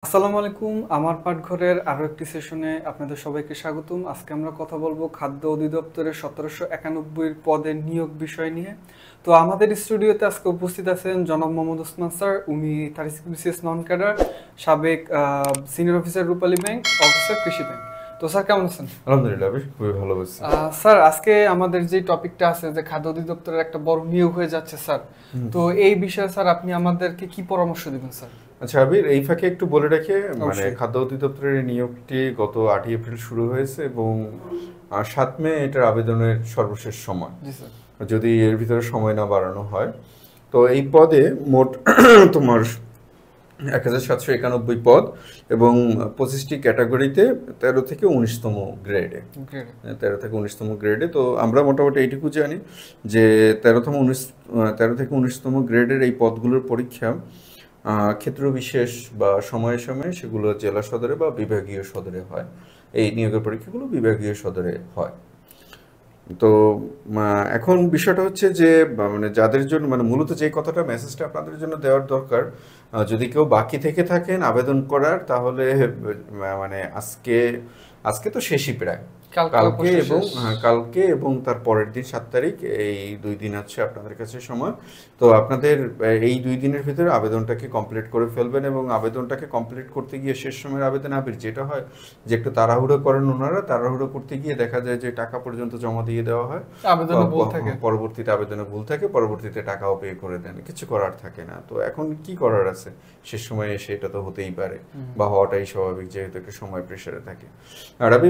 আসসালামু আলাইকুম। আমার পাঠঘরের আরো একটি সেশনে আপনাদের সবাইকে স্বাগতম। আজকে আমরা কথা বলবো খাদ্য অধিদপ্তরের 1791 পদের নিয়োগ বিষয় নিয়ে। তো আমাদের স্টুডিওতে আজকে উপস্থিত আছেন জনাব মোহাম্মদ ওসমান স্যার। উনি 36 বিসিএস নন ক্যাডার, সাবেক সিনিয়র অফিসার রূপালী ব্যাংক, অফিসার কৃষি ব্যাংক। তো স্যার কেমন আছেন? আলহামদুলিল্লাহ, বেশ খুবই ভালো আছি। স্যার আজকে আমাদের যে টপিকটা আছে যে খাদ্য অধিদপ্তরের একটা বড় নিয়োগ হয়ে যাচ্ছে স্যার, তো এই বিষয়ে স্যার আপনি আমাদেরকে কি পরামর্শ দিবেন স্যার? আচ্ছা আবির, এই ফাঁকে একটু বলে রাখি, মানে অবশ্যই। খাদ্য অধিদপ্তরের এই নিয়োগটি গত 8ই এপ্রিল শুরু হয়েছে এবং 7 মে এটার আবেদনের সর্বশেষ সময়, জি স্যার। যদি এর ভিতরে সময় না বাড়ানো হয়। তো এই পদে মোট তোমার 1791 পদ এবং 25টি ক্যাটাগরিতে 13 থেকে 19তম গ্রেডে। গ্রেড। 13 থেকে 19তম গ্রেডে। তো আমরা মোটামুটি এইটুকু জানি যে 13 থেকে 19তম গ্রেডের এই পদগুলোর পরীক্ষা ক্ষেত্র বিশেষ বা সময়ে সময়ে সেগুলো জেলা সদরে বা বিভাগীয় সদরে হয়। এই নিয়োগের পরীক্ষাগুলো বিভাগীয় সদরে হয়। তো এখন বিষয়টা হচ্ছে যে মানে যাদের জন্য, মানে মূলত যে কথাটা মেসেজটা আপনাদের জন্য দেওয়ার দরকার, যদি কেউ বাকি থেকে থাকেন আবেদন করার, তাহলে মানে আজকে আজকে তো শেষই প্রায়। কালকে এবং তার পরের দিন 7 তারিখ, এই 2 দিন আছে আপনাদের কাছে সময়। তো আপনাদের এই 2 দিনের ভিতরে আবেদনটাকে কমপ্লিট করে ফেলবেন এবং আবেদনটাকে কমপ্লিট করতে গিয়ে শেষ সময়ের আবেদন যেটা হয় যে একটু তাড়াহুড়ো করেন ওনারা, তাড়াহুড়ো করতে গিয়ে দেখা যায় যে টাকা পর্যন্ত জমা দিয়ে দেওয়া হয়, আবেদনে ভুল থাকে। পরবর্তীতে আবেদনে ভুল থাকে, পরবর্তীতে টাকাও পে করে দেন, কিছু করার থাকে না। তো এখন কি করার আছে, শেষ সময়ে এসে এটা তো হতেই পারে বা হওয়াটাই স্বাভাবিক, যেহেতু একটা সময় প্রেসারে থাকে। আর আমি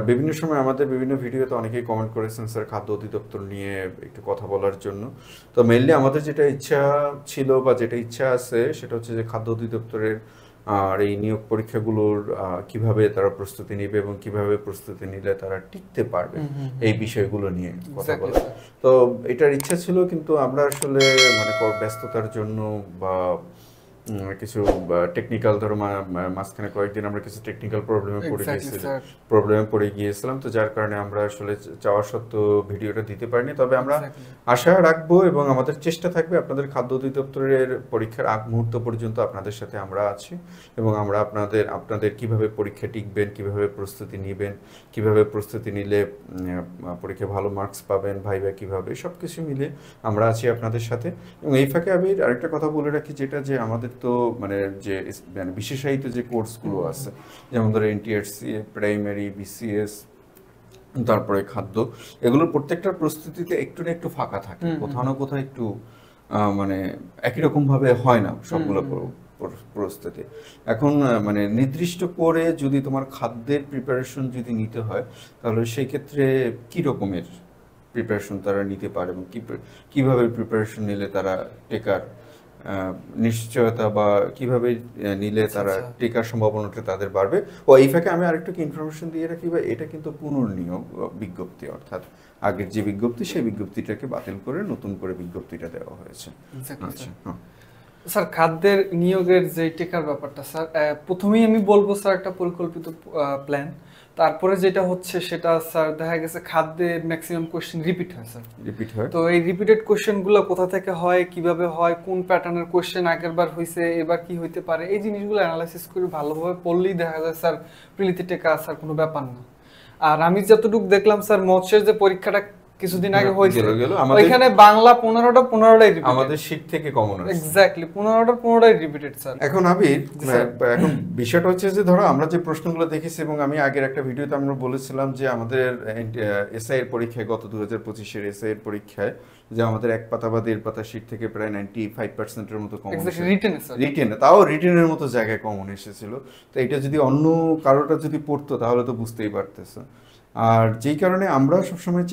বিভিন্ন সময় আমাদের বিভিন্ন ভিডিওতে অনেকেই কমেন্ট করেছেন স্যার খাদ্য অধিদপ্তর নিয়ে একটু কথা বলার জন্য। তো মেইনলি আমাদের যেটা ইচ্ছা ছিল বা যেটা ইচ্ছা আছে সেটা হচ্ছে যে খাদ্য অধিদপ্তরের আর এই নিয়োগ পরীক্ষাগুলোর কিভাবে তারা প্রস্তুতি নেবে এবং কিভাবে প্রস্তুতি নিলে তারা টিকতে পারবে, এই বিষয়গুলো নিয়ে কথা বলা। তো এটার ইচ্ছা ছিল, কিন্তু আমরা আসলে মানে ব্যস্ততার জন্য বা কিছু টেকনিক্যাল, ধরো মাঝখানে কয়েকদিন আমরা কিছু টেকনিক্যাল প্রবলেমে পড়ে গিয়েছিলাম। তো যার কারণে আমরা আসলে চাওয়া সত্ত্বেও ভিডিওটা দিতে পারিনি। তবে আমরা আশা রাখবো এবং আমাদের চেষ্টা থাকবে আপনাদের খাদ্য অধিদপ্তরের পরীক্ষার আগ মুহূর্ত পর্যন্ত আপনাদের সাথে আমরা আছি এবং আমরা আপনাদের কিভাবে পরীক্ষা টিকবেন, কিভাবে প্রস্তুতি নেবেন, কিভাবে প্রস্তুতি নিলে পরীক্ষায় ভালো মার্কস পাবেন, ভাইবা কিভাবে, সব কিছু মিলে আমরা আছি আপনাদের সাথে। এবং এই ফাঁকে আমি আরেকটা কথা বলে রাখি, যেটা যে আমাদের তো মানে যে মানে বিশেষায়িত যে কোর্সগুলো আছে, যেমন ধরো এনটিআরসি, প্রাইমারি, বিসিএস, তারপরে খাদ্য, এগুলোর প্রত্যেকটা প্রস্তুতিতে একটু না একটু ফাঁকা থাকে, কোথাও না কোথাও একটু মানে একই রকম ভাবে হয় না সবগুলো প্রস্তুতি। এখন মানে নির্দিষ্ট করে যদি তোমার খাদ্যের প্রিপারেশন যদি নিতে হয়, তাহলে সেই ক্ষেত্রে কি রকমের প্রিপারেশন তারা নিতে পারে এবং কিভাবে প্রিপারেশন নিলে তারা টেকার নিশ্চয়তা বা কিভাবে নিলে তারা টেকার সম্ভাবনাটা তাদের বাড়বে। ও এই ফাঁকে আমি আরেকটু ইনফরমেশন দিয়ে রাখি, বা এটা কিন্তু পুনর্নিয়োগ বিজ্ঞপ্তি, অর্থাৎ আগের যে বিজ্ঞপ্তি সেই বিজ্ঞপ্তিটাকে বাতিল করে নতুন করে বিজ্ঞপ্তিটা দেওয়া হয়েছে। আচ্ছা, হ্যাঁ স্যার, খাদ্যের নিয়োগের যে টেকার ব্যাপারটা স্যার, প্রথমেই আমি বলবো স্যার একটা পরিকল্পিত প্ল্যান। তারপরে যেটা হচ্ছে সেটা স্যার দেখা গেছে খাদ্যে ম্যাক্সিমাম কোশ্চেন রিপিট হয় স্যার। রিপিট হয়। তো এই রিপিটেড কোশ্চেনগুলো কোথা থেকে হয়, কিভাবে হয়, কোন প্যাটার্নের কোশ্চেন আগের বার হয়েছে, এবার কি হইতে পারে, এই জিনিসগুলো অ্যানালাইসিস করে ভালোভাবে পড়লেই দেখা যায় স্যার প্রিলিতে টেকা স্যার কোনো ব্যাপার না। আর আমি যতটুকু দেখলাম স্যার মৎস্যের যে পরীক্ষাটা কিছুদিন আগে হয়েছে, ওইখানে বাংলা 15টাই রিপিটেড, আমাদের শীট থেকে কমন আছে। এক্স্যাক্টলি 15টাই রিপিটেড স্যার। এখন এখন বিষয়টা হচ্ছে যে ধরো আমরা যে প্রশ্নগুলো দেখেছি, এবং আমি আগের একটা ভিডিওতে আমরা বলেছিলাম যে আমাদের এসআই এর পরীক্ষায়, গত 2025-এর এসআই এর পরীক্ষায়, যে আমাদের 1 পাতা বা 1.5 পাতা শীট থেকে প্রায় 95%-এর মতো কমন রিটেনে, তাও রিটেনের মতো জায়গায় কমন এসেছিল। তো এটা যদি অন্য কারোটা যদি পড়তো তাহলে তো বুঝতেই পারতেছে। আর যেই কারণে আমরা সবসময়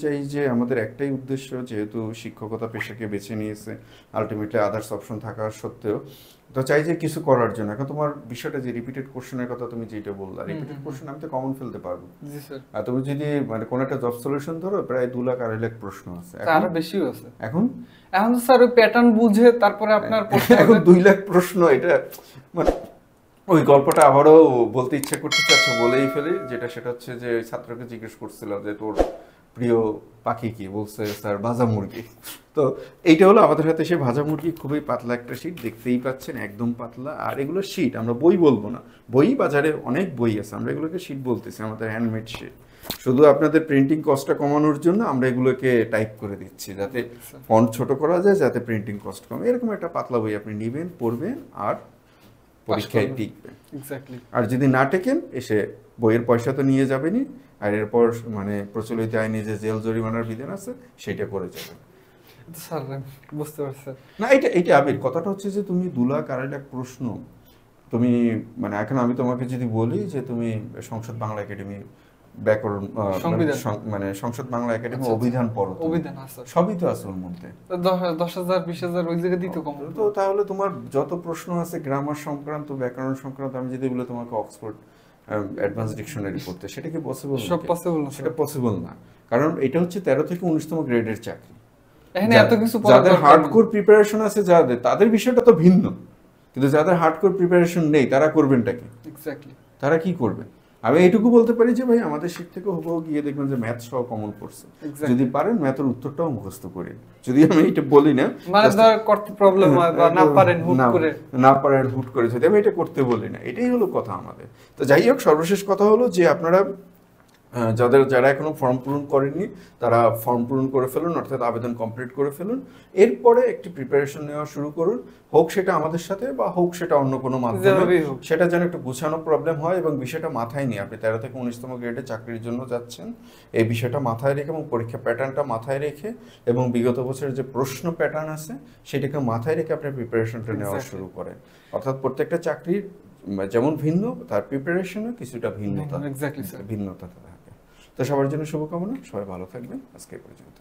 চাই যে আমাদের একটাই উদ্দেশ্য, যেহেতু শিক্ষকতা পেশাকে বেছে নিয়েছে আলটিমেটলি আদার্স অপশন থাকা সত্ত্বেও, তো চাই যে কিছু করার জন্য। এখন তোমার বিষয়টা যে রিপিটেড কোশ্চেনের কথা তুমি যেটা বললা, রিপিটেড কোশ্চেন আমি তো কমন ফেলতে পারবো। আর তুমি যদি মানে কোন একটা জব সলিউশন ধরো, প্রায় 2 লাখ 2.5 লাখ প্রশ্ন আছে, আরো বেশিও আছে এখন তো স্যার ওই প্যাটার্ন বুঝে তারপরে আপনার এখন 2 লাখ প্রশ্ন, এটা মানে ওই গল্পটা আবারও বলতে ইচ্ছে করতেছে। আচ্ছা বলেই ফেলি, সেটা হচ্ছে যে ছাত্রকে জিজ্ঞেস করছিলাম যে তোর প্রিয় পাখি কি বলছে স্যার ভাজা মুরগি। তো এইটা হলো আমাদের হাতে সে ভাজা মুরগি, খুবই পাতলা একটা শীট, দেখতেই পাচ্ছেন একদম পাতলা। আর এগুলো শীট, আমরা বই বলবো না, বই বাজারে অনেক বই আছে, আমরা এগুলোকে শীট বলতেছি, আমাদের হ্যান্ডমেড শীট। শুধু আপনাদের প্রিন্টিং কস্টটা কমানোর জন্য আমরা এগুলোকে টাইপ করে দিচ্ছি, যাতে ফন্ট ছোট করা যায়, যাতে প্রিন্টিং কস্ট কমে। এরকম একটা পাতলা বই আপনি নেবেন, পড়বেন আর পরীক্ষায় টিকবেন। এক্স্যাক্টলি। আর যদি না টেকেন এসে বইয়ের পয়সা তো নিয়ে যাবেনই, আর এরপর মানে প্রচলিত আইনে যে জেল জরিমানার বিধান আছে সেটা করে যাবেন। স্যার বুঝতে পারছি। না এটা আবির, কথাটা হচ্ছে যে তুমি 2 লাখ 2.5 লাখ প্রশ্ন তুমি মানে এখন আমি তোমাকে যদি বলি যে তুমি সংসদ বাংলা একাডেমি ব্যাকরণ মানে সংসদ বাংলা একাডেমি অভিধান পড়ো, অভিধান আছে, সবই তো আছে ওর মধ্যে, 10,000 20,000 ওই জায়গা দিতে কম। তো তাহলে তোমার যত প্রশ্ন আছে গ্রামার সংক্রান্ত, ব্যাকরণ সংক্রান্ত, আমি যদি বলে তোমাকে অক্সফোর্ড অ্যাডভান্স ডিকশনারি পড়তে, সেটা কি পসিবল? সব পসিবল না, সেটা পসিবল না, কারণ এটা হচ্ছে 13 থেকে 19তম গ্রেডের চাকরি। এখানে এত কিছু যাদের হার্ডকোর প্রিপারেশন আছে, যাদের তাদের বিষয়টা তো ভিন্ন, কিন্তু যাদের হার্ডকোর প্রিপারেশন নেই তারা করবেনটা কি? এক্স্যাক্টলি, তারা কি করবে? আমি এইটুকু বলতে পারি যে ভাই আমাদের শীত থেকে হুবহু গিয়ে দেখবেন যে ম্যাথ সহ কমন পড়ছে, যদি পারেন ম্যাথের উত্তরটাও মুখস্থ করে, যদি আমি এটা বলি না মানে ধর করতে প্রবলেম হয় বা না পারেন হুট করে যদি আমি এটা করতে বলি না, এটাই হলো কথা আমাদের। তো যাই হোক, সর্বশেষ কথা হলো যে আপনারা যারা এখনো ফর্ম পূরণ করেননি তারা ফর্ম পূরণ করে ফেলুন, অর্থাৎ আবেদন কমপ্লিট করে ফেলুন। এরপরে একটি প্রিপারেশন নেওয়া শুরু করুন, হোক সেটা আমাদের সাথে বা হোক সেটা অন্য কোনো মাধ্যমে, সেটা যেন একটু গুছানো প্রবলেম হয় এবং বিষয়টা মাথায় নিয়ে আপনি 13 থেকে 19তম গ্রেডে চাকরির জন্য যাচ্ছেন, এই বিষয়টা মাথায় রেখে এবং পরীক্ষা প্যাটার্নটা মাথায় রেখে এবং বিগত বছরের যে প্রশ্ন প্যাটার্ন আছে সেটাকে মাথায় রেখে আপনি প্রিপারেশনটা নেওয়া শুরু করেন। অর্থাৎ প্রত্যেকটা চাকরির যেমন ভিন্ন, তার প্রিপারেশনও কিছুটা ভিন্নতা থাকে। তো সবার জন্য শুভকামনা, সবাই ভালো থাকবেন, আজকে এই পর্যন্ত।